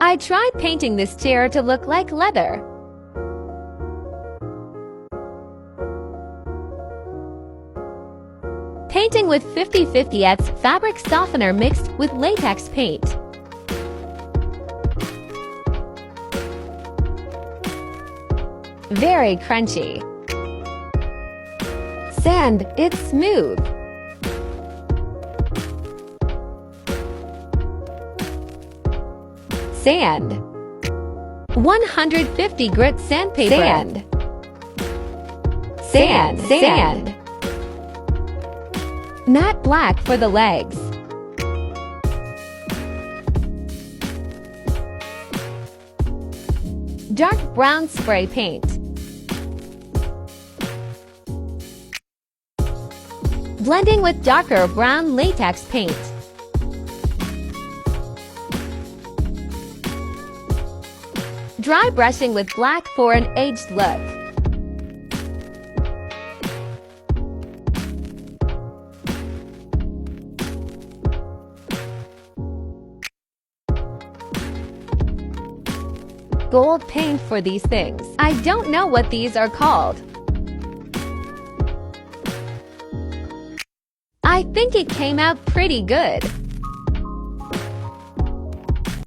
I tried painting this chair to look like leather. Painting with 50/50X fabric softener mixed with latex paint. Very crunchy. Sand, it's smooth. Sand. 150 grit sandpaper. Sand. Sand. Sand. Matte black for the legs. Dark brown spray paint. Blending with darker brown latex paint. Dry brushing with black for an aged look. Gold paint for these things. I don't know what these are called. I think it came out pretty good.